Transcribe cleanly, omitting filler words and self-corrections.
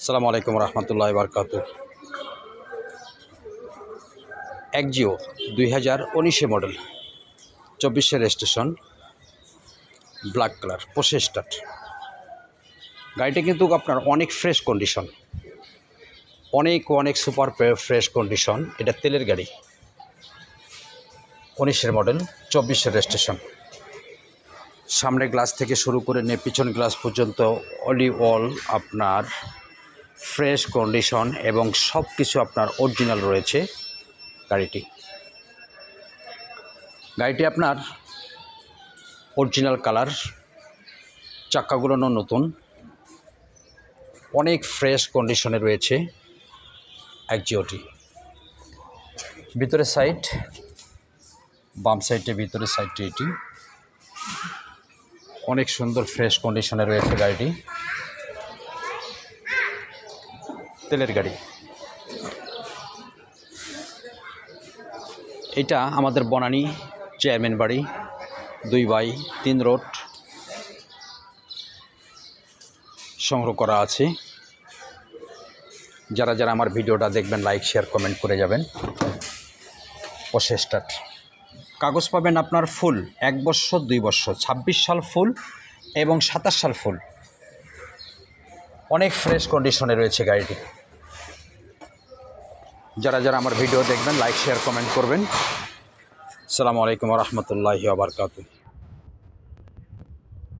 আসসালামু আলাইকুম রহমতুল্লাহি বারকাতু। একজিও 2019 মডেল, 24 রেজিস্ট্রেশন, ব্ল্যাক কালার, পোষে স্টার্ট। গাড়িটা কিন্তু আপনার অনেক ফ্রেশ কন্ডিশন, অনেক সুপার ফ্রেশ কন্ডিশন। এটা তেলের গাড়ি, 19 মডেল, 24 রেজিস্ট্রেশন। সামনের গ্লাস থেকে শুরু করে নিয়ে পিছন গ্লাস পর্যন্ত অল আপনার ফ্রেশ কন্ডিশন এবং সব কিছু আপনার অরিজিনাল রয়েছে। গাড়িটি আপনার অরিজিনাল কালার, চাক্কাগুলো নতুন, অনেক ফ্রেশ কন্ডিশনে রয়েছে একজিওটি। ভিতরের সাইড, বাম সাইডে ভিতরের সাইডটি এটি অনেক সুন্দর ফ্রেশ কন্ডিশনে রয়েছে গাড়িটি। তেলের গাড়ি। এটা আমাদের বনানী চেয়ারম্যান বাড়ি 2/3 রোড সংগ্রহ করা আছে। যারা আমার ভিডিওটা দেখবেন লাইক শেয়ার কমেন্ট করে যাবেন। পোষে স্টার্ট। কাগজ পাবেন আপনার ফুল 1 বছর 2 বছর, 26 সাল ফুল এবং 27 সাল ফুল। অনেক ফ্রেশ কন্ডিশনে রয়েছে গাড়িটি। যারা আমার ভিডিও দেখবেন লাইক শেয়ার কমেন্ট করবেন। আসসালামু আলাইকুম রহমতুল্লাহি ওয়া বারাকাতুহু।